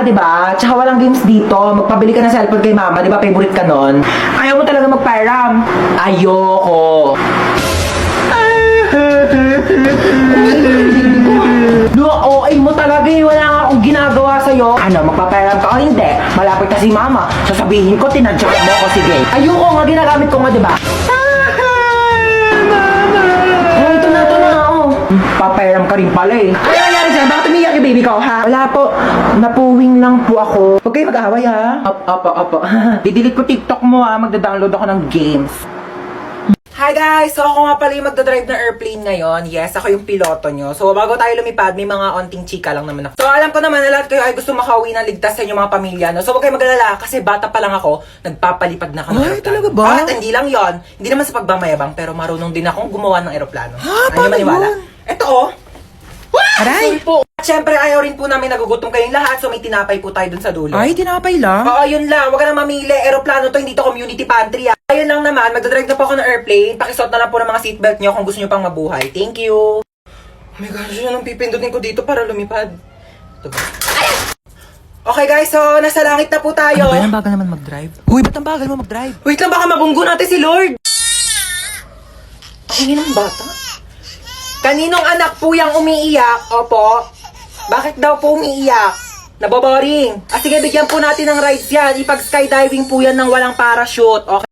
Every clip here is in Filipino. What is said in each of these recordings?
Diba? Tsaka walang games dito. Magpabili ka ng cellphone kay mama. Diba favorite ka nun? Ayaw mo talaga magpairam. Ayoko. OA mo talaga eh. Wala nga akong ginagawa sa'yo. Ano, magpapairam ka o hindi? Malapit na si mama. Sasabihin ko, tinadyak mo ako. Sige. Ayoko nga, ginagamit ko nga, diba? Oh, ito na, oh. Papairam ka rin pala eh. Ano nangyari dyan? Bakit umiyak yung baby ko, ha? Wala po. Napuwing lang po ako. Huwag kayo mag-away, ha? Opo. Didelete ko TikTok mo, ha? Magda-download ako ng games. Hi guys! So ako nga pala yung magdadrive ng airplane ngayon. Yes, ako yung piloto nyo. So bago tayo lumipad, may mga onting chika lang naman ako. So alam ko naman na lahat kayo ay gusto makauwi ng ligtas sa inyong mga pamilya. No? So huwag kayo mag-alala kasi bata pa lang ako, nagpapalipad na ako ng aeroplano. Talaga ba? At hindi lang yon, hindi naman sa pagmamayabang, pero marunong din akong gumawa ng aeroplano. Ha? Ano maniwala? Ito oh! Aray! Sorry po. At syempre, ayaw rin po namin nagugutom kayong lahat, so may tinapay po tayo dun sa dulo. Ay, tinapay lang? Oo, yun lang. Huwag ka na mamili. Aeroplano to, hindi to community pantry. Ayun lang naman, magdadrive na po ako ng airplane. Pakisuot na lang po ng mga seatbelt nyo kung gusto nyo pang mabuhay. Thank you! Oh my gosh, yun ang pipindutin ko dito para lumipad. Ito ba? Okay guys, so nasa langit na po tayo. Ano ba? Ang bagal naman mag-drive? Uy, ba't ang bagal mo mag-drive? Wait lang, baka mabunggo natin si Lord! Ang ingin ng bata? Kaninong anak po yung umiiyak? Opo. Bakit daw po umiiyak? Naboboring. Sige, bigyan po natin ng rides yan. Ipag-skydiving po yan ng walang parachute. Okay.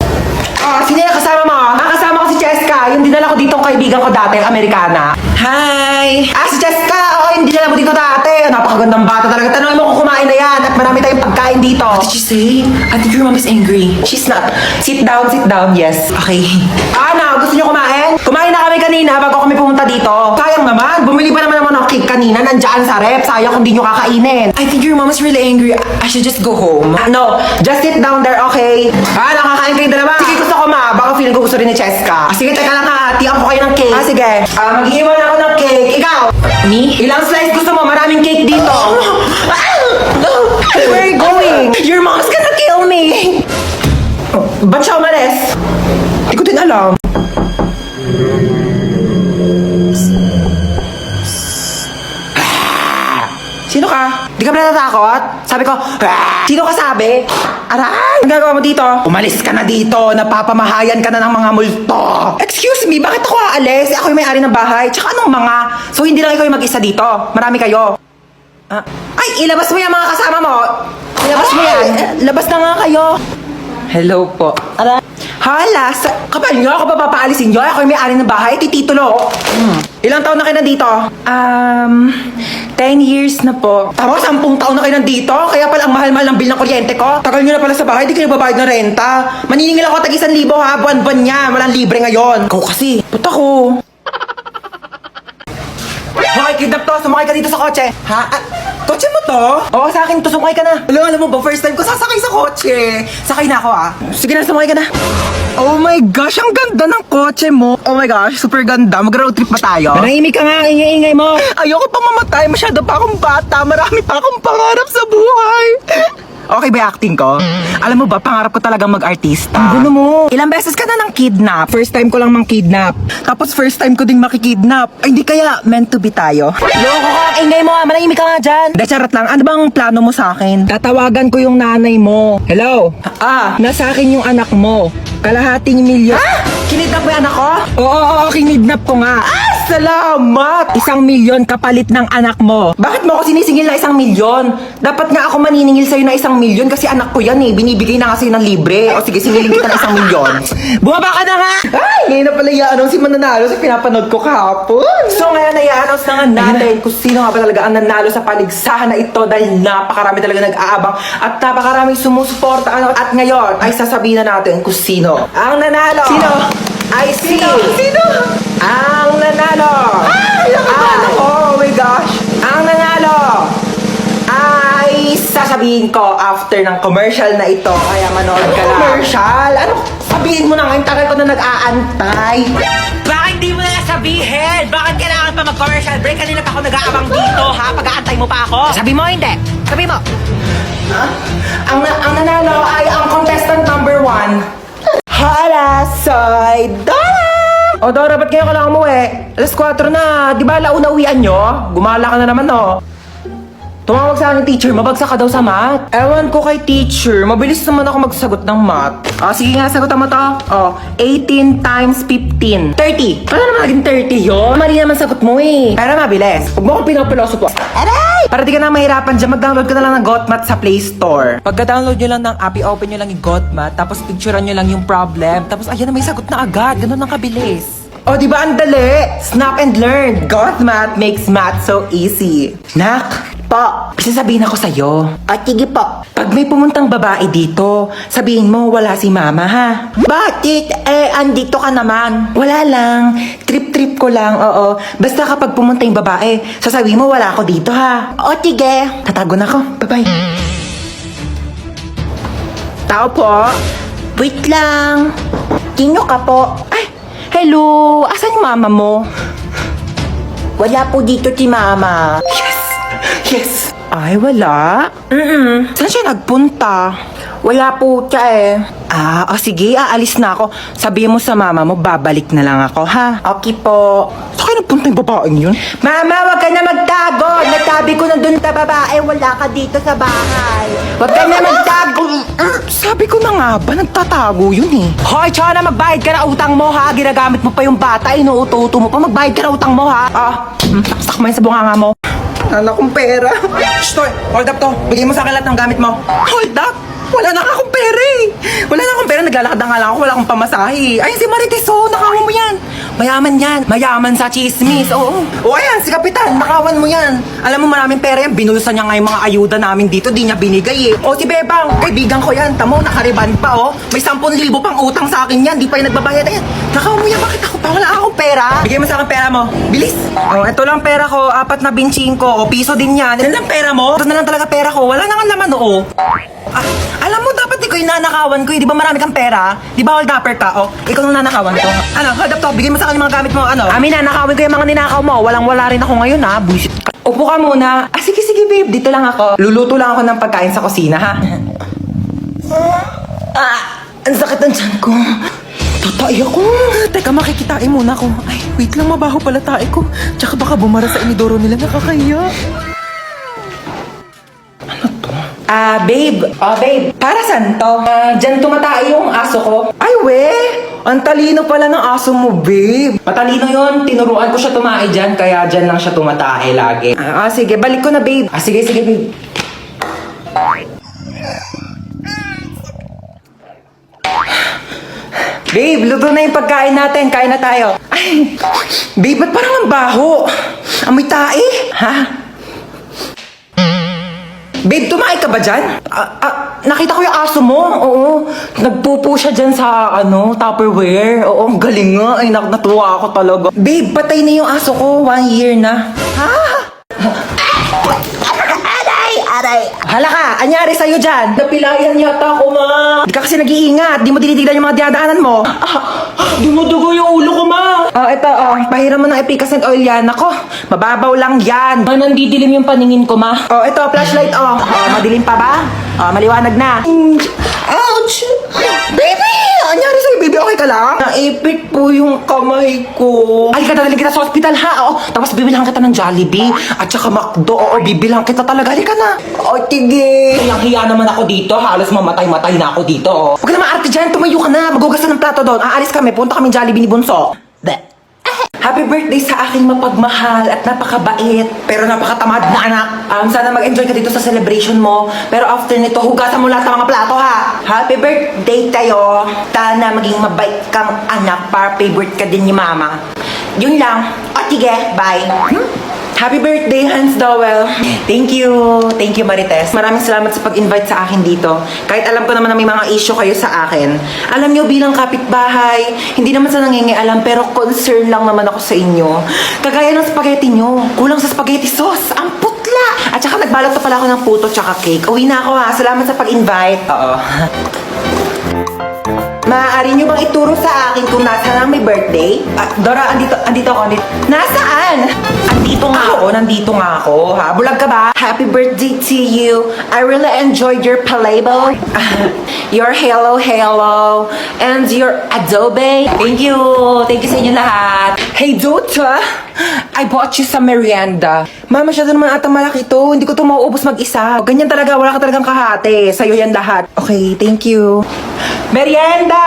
Sino yung kasama mo? Kasama ko si Cheska. Yung dinala ko dito kaibigan ko dati, Amerikana. Hi! Si Cheska! Yung dinala ko dito dati. Napakagandang bata talaga. Tanongin mo kung kumain na yan. At marami tayong pagkain dito. What did she say? I think your mom is angry. She's not. Sit down, yes. Okay. Gusto nyo kumain? Kumain na kami kanina bago kami pumunta dito. Sayang naman. Bumili pa naman ng cake kanina. Nandyan sa rep. Sayang kung di nyo kakainin. I think your mom is really angry. I should just go home. No. Just sit down there, okay? Nakakain kayo dalawa. Sige, gusto ko baka feeling ko gusto rin ni Cheska. Sige, teka lang ha. Tiyan ko kayo ng cake. Sige. Mag-iwan ako ng cake. Ikaw? Me? Ilang slice gusto mo? Maraming cake dito. Where are you going? Your mom's gonna kill me. Ba't siya umalis? Hindi ko din alam. Sino ka? Di ka ba natatakot? Sabi ko, sino ka sabi? Aray! Ang gagawa mo dito? Umalis ka na dito. Napapamahayan ka na ng mga multo. Excuse me, bakit ako aalis? Ako yung may-ari ng bahay. Tsaka anong mga? So hindi lang ikaw yung mag-isa dito. Marami kayo. Ay, ilabas mo yung mga kasama mo. Ilabas mo yan. Labas na nga kayo. Hello po. Aray! Hala, kapal nyo, ako ba papaalisin nyo? Ako yung may-ari ng bahay, titulo. Ilang taon na kayo nandito? 10 years na po. Tama, 10 taon na kayo nandito? Kaya pala ang mahal-mahal ng bill ng kuryente ko? Tagal nyo na pala sa bahay, di kayo babayad ng renta. Maniningil ako tag 1,000 ha, buwan-buwan niya. Walang libre ngayon. Ikaw kasi. Puta ko. Hoy, kidnap to. Sumakay ka dito sa kotse. Ha? Kotse mo to? Oo, sa akin to. Sumakay ka na. Alam mo ba, first time ko sasakay sa kotse. Sakay na ako Sige na, sumakay ka na. Oh my gosh, ang ganda ng kotse mo. Oh my gosh, super ganda. Mag-road trip pa tayo. Manahimik ka nga, ingay-ingay mo. Ayoko pa mamatay. Masyado pa akong bata. Marami pa akong pangarap sa buhay. Okay ba yung acting ko? Alam mo ba, pangarap ko talagang mag-artista. Ang gulo mo. Ilang beses ka na nang kidnap. First time ko lang mang kidnap. Tapos first time ko ding makikidnap. Ay, hindi kaya meant to be tayo. Loko ka, ingay mo manahimik ka nga dyan. De, charot lang. Ano bang plano mo sa akin? Tatawagan ko yung nanay mo. Hello? Nasa akin yung anak mo. Kalahating milyon. Kinidnap mo yung anak ko? Oo, kinidnap ko nga. Salamat! 1 milyon kapalit ng anak mo. Bakit mo ako sinisingil na 1 milyon? Dapat nga ako maniningil sa'yo na 1 milyon kasi anak ko yan Binibigay na nga sa'yo ng libre. O sige, singilin kita ng 1 milyon. Bumaba ka na nga! Ay, ngayon na pala i-announce si mananalo sa pinapanood ko kahapon. So ngayon na i-announce na nga natin kung sino nga ba talaga ang nanalo sa paligsahan na ito dahil napakarami talaga nag-aabang at napakaraming sumusuporta. At ngayon ay sasabihin na natin kung sino ang nanalo. Sino? I see. Sino? Ang nanalo. Oh my gosh. Ang nanalo ay sasabihin ko after ng commercial na ito. Kaya manood ka lang. Commercial? Ano? Sabihin mo na ngayon, tagal ko na nag-aantay. Bakit di mo na sabihin? Bakit kailangan pa mag-commercial break? Kanina pa ako nag-aabang dito, ha? Pag-aantay mo pa ako. Sabi mo, hindi. Sabi mo. Ang nanalo ay ang contestant number 1. Hala, soy Dora! O Dora, ba't kayo ka lang umuwi? Alas 4 na. Di ba launa uwian nyo? Gumala ka na naman, Tumawag sa akin yung teacher, mabagsak ka daw sa math. Ewan ko kay teacher, mabilis naman ako magsagot ng math. Sige nga, sagutan mo to. 18 times 15. 30. Paano naman naging 30 yun? Mali naman sagot mo eh. Pero mabilis. Huwag mo akong pinapilosot ko. Aray! Para di ka na mahirapan dyan, mag-download ka na lang ng GotMath sa Play Store. Pagka-download nyo lang ng app, i-open nyo lang yung GotMath, tapos picturean nyo lang yung problem, tapos ayan na may sagot na agad. Ganun ang kabilis. Di ba ang dali? Snap and learn. GotMath makes math so easy. Nak, po, sasabihin ako sa'yo. Sige po. Pag may pumuntang babae dito, sabihin mo wala si mama ha. Bakit? Andito ka naman. Wala lang. Trip-trip ko lang, oo. Basta kapag pumunta yung babae, sasabihin mo wala ako dito ha. Sige. Tatago na ako. Bye-bye. Tao po. Wait lang. Sino ka po? Ay, hello. Asan yung mama mo? Wala po dito si mama. Yes! Ay, wala? Saan siya nagpunta? Wala po siya eh. Sige, aalis na ako. Sabihin mo sa mama mo, babalik na lang ako, ha? Okay po. Saan kayo nagpunta yung babaeng yun? Mama, wag ka na magtago! Nagsabi ko na dun sa babae, wala ka dito sa bahay. Wag ka na magtago! Sabi ko na nga ba, nagtatago yun eh. Hoy, Chana, magbayad ka na utang mo, ha? Ginagamit mo pa yung bata, inuuto-uto mo pa. Magbayad ka na utang mo, ha? Saksak mo yun sa bunganga mo. Wala akong pera. Shh, Toy! Hold up to. Bigay mo sa akin lahat ng gamit mo. Hold up? Wala na akong pera eh. Wala na akong pera. Naglalakad na nga lang ako. Wala akong pamasahe. Ayun si Marites, nakawan mo yan. Mayaman yan. Mayaman sa chismis. Oo. Ayan, si Kapitan. Nakawan mo yan. Alam mo, maraming pera yan. Binulsan niya nga yung mga ayuda namin dito. Di niya binigay eh. Si Bebang. Kaibigan ko yan. Tamo, nakariban pa May 10,000 pang utang sa akin yan. Di pa yung nagbabayad. Ayan. Nakawan mo yan. Bakit ako pa? Wala akong pera. Bigay mo sa akin pera mo. Bilis. Ito lang pera ko. 4 na binching ko. Piso din yan. Yan lang pera mo. Ito na lang talaga pera ko. Wala na nga laman alam mo, dapat di ko yung nanakawan ko eh. Di ba marami kang pera? Di ba hold upper ka? Ikaw nang nanakawan ko. Hold up to. Bigyan mo sa akin yung mga gamit mo. Amin, nanakawin ko yung mga ninakaw mo. Walang-wala rin ako ngayon, ha? Bullshit ka. Upo ka muna. Sige, babe. Dito lang ako. Luluto lang ako ng pagkain sa kusina, ha? Ang sakit ng tiyan ko. Tatay ako. Teka, makikitain muna ako. Ay, wait lang, mabaho pala tae ko. Tsaka baka bumara sa inidoro nila. Nakakahiya. Babe. Babe. Para saan to? Diyan tumatay yung aso ko. Ay, we! Ang talino pala ng aso mo, babe. Matalino yun. Tinuruan ko siya tumae dyan, kaya dyan lang siya tumatae lagi. Sige. Balik ko na, babe. Sige, babe. Babe, luto na yung pagkain natin. Kain na tayo. Ay, babe, ba't parang ang baho? Amoy tae? Ha? Babe, tumae ka ba dyan? Nakita ko yung aso mo. Oo. Nagpupo siya dyan sa, Tupperware. Oo, ang galing nga. Ay, natuwa ako talaga. Babe, patay na yung aso ko. 1 year na. Ha? Aray! Hala ka! Anyari sa'yo dyan? Napilayan yata ako, ma. Di ka kasi nag-iingat. Di mo dinitignan yung mga dinadaanan mo. Dumudugo yung ulo ko, ma. Ito, pahiram mo ng epicacent oil yan. Ako, mababaw lang yan. Nandidilim yung paningin ko, ma. Ito, flashlight, madilim pa ba? Maliwanag na. Ouch! Baby! Anyari sa'yo, baby? Okay ka lang? Naipit po yung kamay ko. Ay, dadalhin kita sa hospital, ha? Tapos bibilang kita ng Jollibee. At saka McDo. Bibilang kita talaga. Halika na. Tige. Hiyang-hiya naman ako dito. Halos mamatay-matay na ako dito. Huwag ka na maarte dyan. Tumayo ka na. Magugas ng plato doon. Aalis kami. Punta kami Jollibee ni Bunso. Happy birthday sa aking mapagmahal at napakabait pero napakatamad na anak. Sana mag-enjoy ka dito sa celebration mo. Pero after nito, hugasan mo lahat ng mga plato, ha? Happy birthday tayo. Sana maging mabait kang anak para favorite ka din ni mama. Yun lang. Sige, bye. Happy birthday, Hans Dowell. Thank you. Thank you, Marites. Maraming salamat sa pag-invite sa akin dito. Kahit alam ko naman na may mga issue kayo sa akin. Alam nyo, bilang kapitbahay, hindi naman sa nangingialam, pero concern lang naman ako sa inyo. Kagaya ng spaghetti nyo. Kulang sa spaghetti sauce. Ang putla. At saka nagbalot pa pala ako ng puto tsaka cake. Uwi na ako, ha. Salamat sa pag-invite. Oo. Maaari niyo bang ituro sa akin kung nasaan ang may birthday? Dora, andito ako. Nasaan? Andito nga ako, nandito nga ako. Ha? Bulag ka ba? Happy birthday to you. I really enjoyed your playbo. Your hello. And your adobe. Thank you sa inyo lahat. Hey, Dota! I bought you some merienda. Mama, masyado naman atang malaki to. Hindi ko to mauubos mag-isa. Ganyan talaga, wala ka talagang kahati. Sa'yo yan lahat. Okay, thank you. Merienda!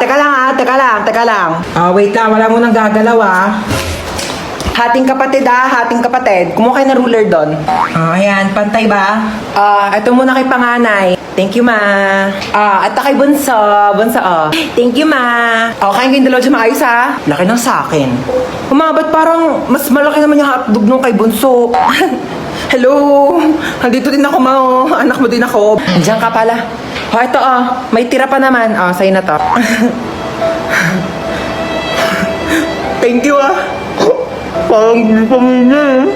Teka lang. Wait lang, wala mo nang gagalaw Hating kapatid. Kumuha kayo ng ruler doon. Ayan, pantay ba? Ito muna kay panganay. Thank you, ma. At kay bunso. Thank you, ma. Kain kayong dalawa dyan maayos, ha? Laki ng sakin. Ba't parang mas malaki naman yung hotdog nung kay bunso? Hello! Nandito din ako, ma. Anak mo din ako. Diyan ka pala. Ito, may tira pa naman. Sa'yo na to. Thank you, Parang pamilya.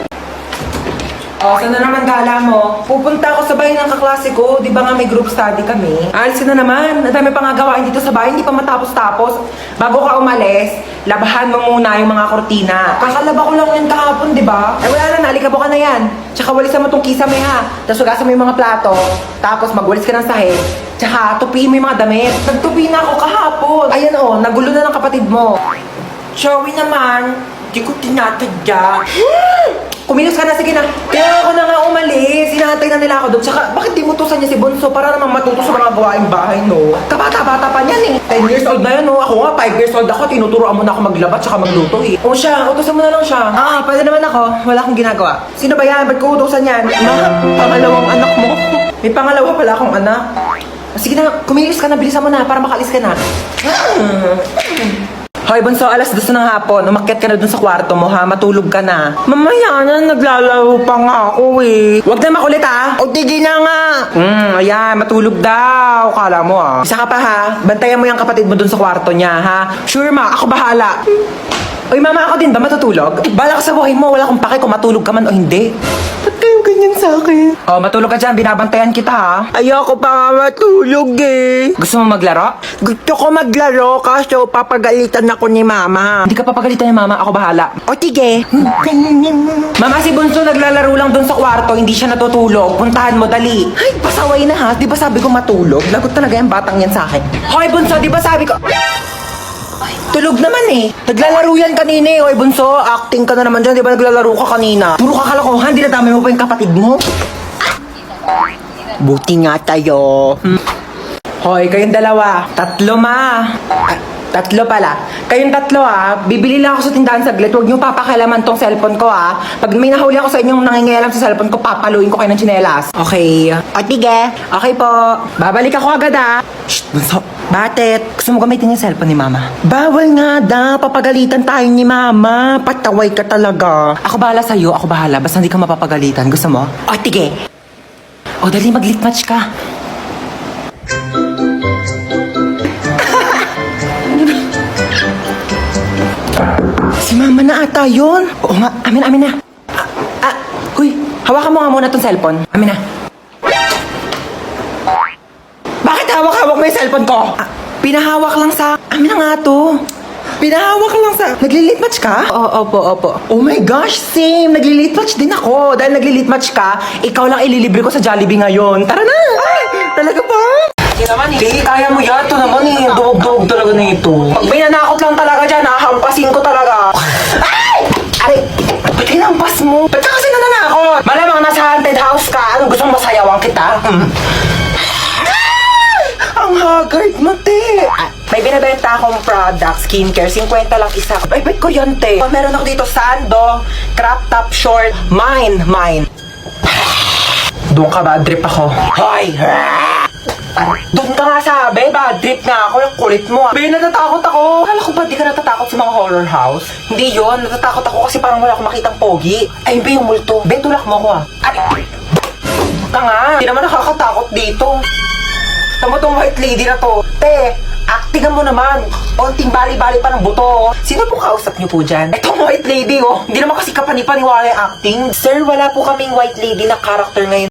Saan na naman gala mo? Pupunta ako sa bahay ng kaklase ko. Di ba nga may group study kami? Alis na naman. Ang dami pa nga gawain dito sa bahay. Hindi pa matapos-tapos. Bago ka umalis, labahan mo muna yung mga kortina. Kakalaba ko lang yan kahapon, di ba? Wala na, naalikabo ka na yan. Tsaka walisan mo tong kisame, ha? Tapos hugasan mo yung mga plato. Tapos magwalis ka ng sahig. Tsaka tupiin mo yung mga damit. Nagtupi na ako kahapon. Ayan nagulo na ng kapatid mo. Joey naman, di ko tinatadya. Kumilos ka na, sige na. Kaya ako na nga umalis. Hinahantay na nila ako doon. Tsaka, bakit di mo tusan niya si Bonso para namang matuto sa mga gawaing bahay, no? Kabata-bata pa niyan, 10 years old na yan, no? Ako nga, 5 years old ako. Tinuturoan mo na ako maglaba tsaka magluto, siya, utusan mo na lang siya. Pwede naman ako. Wala akong ginagawa. Sino ba yan? Ba't ko utusan yan? Pangalawang anak mo. May pangalawa pala akong anak. Sige na, kumilos ka na. Bilisan mo na para makalis ka na. Hoy, Bunso, alas 2 ng hapon. Umakyat ka na dun sa kwarto mo, ha? Matulog ka na. Mamaya na, naglalaro pa nga ako, Huwag na makulit, ha? O, tigil na nga. Ayan, matulog daw. Kala mo, Isa ka pa, ha? Bantayan mo yung kapatid mo dun sa kwarto niya, ha? Sure, ma. Ako bahala. Oy, mama, ako din ba matutulog? Bala ka sa buhay mo. Wala akong pake kung matulog ka man o hindi. Ba't kayo ganyan sa akin? Matulog ka dyan. Binabantayan kita, ha? Ayoko pa nga matulog, Gusto mo maglaro? Gusto ko maglaro kaso papagalitan ako ni mama. Hindi ka papagalitan ni mama. Ako bahala. O, tige. Mama, si Bunso naglalaro lang dun sa kwarto. Hindi siya natutulog. Puntahan mo, dali. Ay, pasaway na, ha? Di ba sabi ko matulog? Lagot talaga yung batang yan sa akin. Hoy, Bunso, di ba sabi ko... Tulog naman, Naglalaro yan kanina, Hoy, Bunso, acting ka na naman dyan. Di ba naglalaro ka kanina? Puro ka kalokohan. Dinadami mo pa yung kapatid mo. Buti nga tayo. Hoy, kayong dalawa. 3, ma. 3 pala. Kayong 3, bibili lang ako sa tindahan saglit. Huwag niyo papakialaman tong cellphone ko, Pag may nahuli ako sa inyong nangingialam sa cellphone ko, papaluin ko kayo ng tsinelas. Okay. O, tige. Okay po. Babalik ako agad, Shh, Bunso. Bakit? Gusto mo gamitin yung cellphone ni Mama? Bawal nga papagalitan tayo ni Mama. Pataway ka talaga. Ako bahala sa'yo, ako bahala. Basta hindi ka mapapagalitan. Gusto mo? O, tige. O, dali, mag-lit match ka. Si Mama na ata yun. Oo nga, amin na. Huy, hawakan mo nga muna tong cellphone. Amin na. Bakit hawak-hawak mo yung cellphone ko? Pinahawak lang sa... Amin na nga to. Pinahawak lang sa... Nagli-lit match ka? Opo. Oh my gosh, same. Nagli-lit match din ako. Dahil nagli-lit match ka, ikaw lang ililibre ko sa Jollibee ngayon. Tara na! Ay, talaga ba? Hindi naman, kaya mo yan. Ito naman, Dog-dog talaga na ito. Pag may nanakot lang talaga dyan, hahampasin ko talaga. Ay! Aray! Ba't hinampas mo? Ba't ka kasi nananakot? Malamang nasa haunted house ka. Anong gustong masayawan kita? Ang haggard mo, te. May binibenta akong product, skincare, 50 lang isa. Ay, ba't ko yan, te? Meron ako dito, sando, crop top short, mine. Doon ka, bad trip ako. Hoy! Doon ka nga sabi, bad trip nga ako, yung kulit mo. Be, natatakot ako. Akala ko ba di ka natatakot sa mga horror house? Hindi yon, natatakot ako kasi parang wala akong makitang pogi. Ay, be, yung multo. Be, tulak mo ako, Ay, ka nga. Hindi naman nakakatakot dito. Tama tong white lady na to. Te, actingan mo naman. Onting bali-bali pa ng buto. Sino po kausap niyo po dyan? Itong white lady, Hindi naman kasi kapanipaniwala yung acting. Sir, wala po kaming white lady na character ngayon.